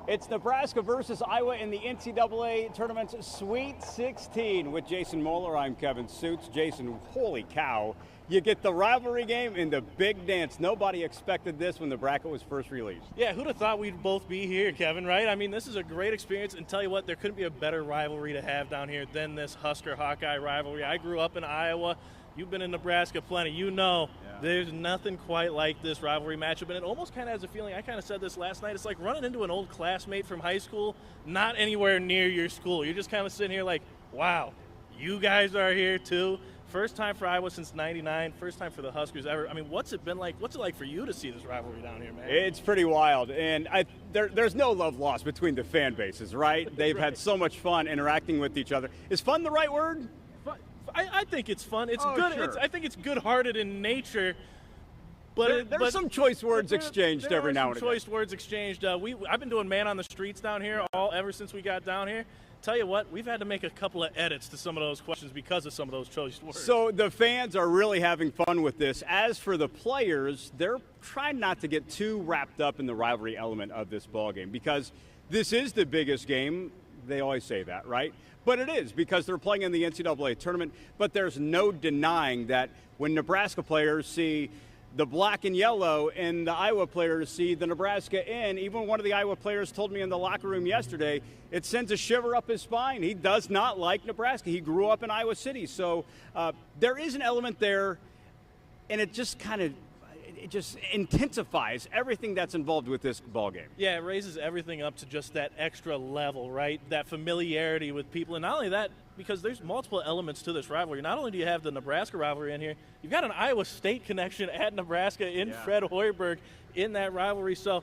It's Nebraska versus Iowa in the NCAA Tournament's Sweet 16. With Jayson Moeller, I'm Kevin Sjuts. Jayson, holy cow. You get the rivalry game and the big dance. Nobody expected this when the bracket was first released. Yeah, who'd have thought we'd both be here, Kevin, right? I mean, this is a great experience, and tell you what, there couldn't be a better rivalry to have down here than this Husker-Hawkeye rivalry. I grew up in Iowa. You've been in Nebraska plenty. You know there's nothing quite like this rivalry matchup, and it almost kind of has a feeling, I kind of said this last night, it's like running into an old classmate from high school, not anywhere near your school. You're just kind of sitting here like, wow, you guys are here too. First time for Iowa since '99, first time for the Huskers ever. I mean, what's it been like? What's it like for you to see this rivalry down here, man? It's pretty wild, and there's no love lost between the fan bases, right? They've had so much fun interacting with each other. Is fun the right word? I think it's fun. It's good. Sure. I think it's good-hearted in nature. But there's some choice words exchanged every now and again. Choice words exchanged. I've been doing man on the streets down here ever since we got down here. Tell you what, we've had to make a couple of edits to some of those questions because of some of those choice words. So the fans are really having fun with this. As for the players, they're trying not to get too wrapped up in the rivalry element of this ballgame because this is the biggest game. They always say that, right? But it is because they're playing in the NCAA tournament. But there's no denying that when Nebraska players see the black and yellow and the Iowa players see the Nebraska in, even one of the Iowa players told me in the locker room yesterday, it sends a shiver up his spine. He does not like Nebraska. He grew up in Iowa City. So there is an element there, and it just intensifies everything that's involved with this ball game. Yeah, it raises everything up to just that extra level, right? That familiarity with people. And not only that, because there's multiple elements to this rivalry. Not only do you have the Nebraska rivalry in here, you've got an Iowa State connection at Nebraska in Fred Hoiberg in that rivalry. So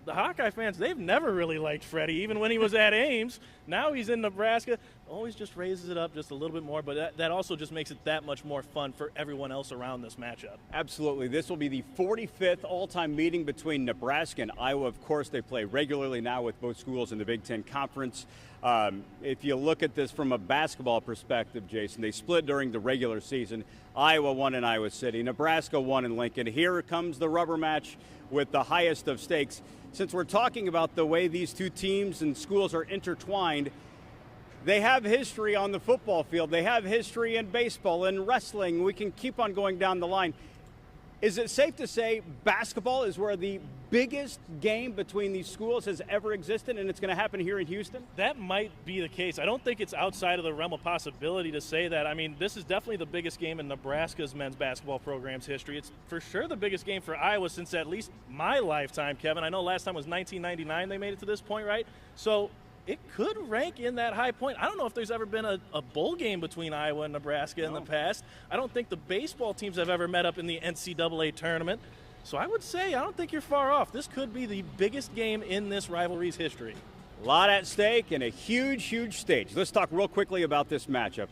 the Hawkeye fans, they've never really liked Freddie, even when he was at Ames. Now he's in Nebraska. Always just raises it up just a little bit more, but that also just makes it that much more fun for everyone else around this matchup. Absolutely. This will be the 45th all-time meeting between Nebraska and Iowa. Of course, they play regularly now with both schools in the Big Ten Conference. If you look at this from a basketball perspective, Jayson, they split during the regular season. Iowa won in Iowa City. Nebraska won in Lincoln. Here comes the rubber match with the highest of stakes. Since we're talking about the way these two teams and schools are intertwined, they have history on the football field. They have history in baseball and wrestling. We can keep on going down the line. Is it safe to say basketball is where the biggest game between these schools has ever existed, and it's going to happen here in Houston? That might be the case. I don't think it's outside of the realm of possibility to say that. I mean, this is definitely the biggest game in Nebraska's men's basketball program's history. It's for sure the biggest game for Iowa since at least my lifetime, Kevin. I know last time was 1999 they made it to this point, right? So it could rank in that high point. I don't know if there's ever been a bowl game between Iowa and Nebraska in the past. I don't think the baseball teams have ever met up in the NCAA tournament. So I would say I don't think you're far off. This could be the biggest game in this rivalry's history. A lot at stake and a huge, huge stage. Let's talk real quickly about this matchup.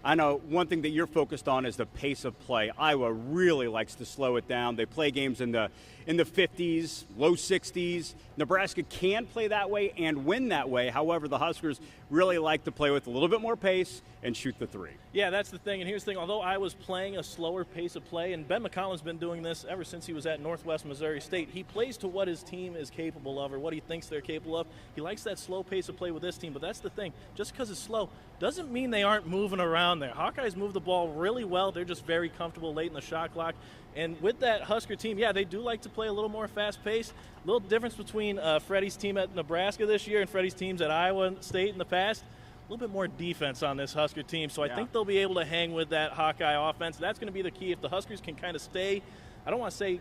I know one thing that you're focused on is the pace of play. Iowa really likes to slow it down. They play games in the 50s, low 60s. Nebraska can play that way and win that way. However, the Huskers really like to play with a little bit more pace and shoot the three. Yeah, that's the thing. And here's the thing. Although Iowa's playing a slower pace of play, and Ben McCollum's been doing this ever since he was at Northwest Missouri State, he plays to what his team is capable of or what he thinks they're capable of. He likes that slow pace of play with this team, but that's the thing. Just because it's slow doesn't mean they aren't moving around there. Hawkeyes move the ball really well. They're just very comfortable late in the shot clock. And with that Husker team, yeah, they do like to play a little more fast-paced. A little difference between Freddie's team at Nebraska this year and Freddie's teams at Iowa State in the past. A little bit more defense on this Husker team, so I think they'll be able to hang with that Hawkeye offense. That's going to be the key. If the Huskers can kind of stay, I don't want to say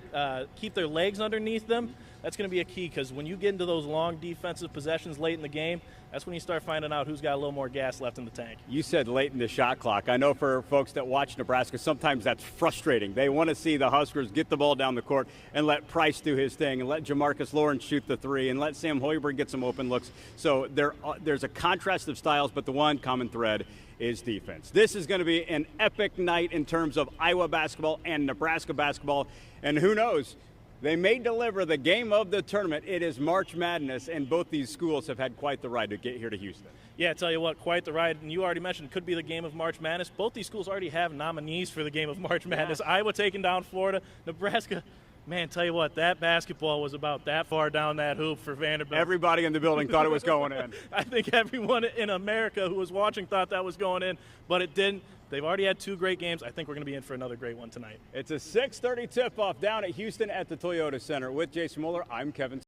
keep their legs underneath them, that's going to be a key because when you get into those long defensive possessions late in the game, that's when you start finding out who's got a little more gas left in the tank. You said late in the shot clock. I know for folks that watch Nebraska, sometimes that's frustrating. They want to see the Huskers get the ball down the court and let Price do his thing and let Jamarcus Lawrence shoot the three and let Sam Hoiberg get some open looks. So there's a contrast of styles, but the one common thread is defense. This is going to be an epic night in terms of Iowa basketball and Nebraska basketball. And who knows? They may deliver the game of the tournament. It is March Madness, and both these schools have had quite the ride to get here to Houston. Yeah, I tell you what, quite the ride. And you already mentioned it could be the game of March Madness. Both these schools already have nominees for the game of March Madness. Iowa taking down Florida. Nebraska Man, tell you what, that basketball was about that far down that hoop for Vanderbilt. Everybody in the building thought it was going in. I think everyone in America who was watching thought that was going in, but it didn't. They've already had 2 great games. I think we're going to be in for another great one tonight. It's a 6:30 tip-off down at Houston at the Toyota Center. With Jayson Moeller, I'm Kevin.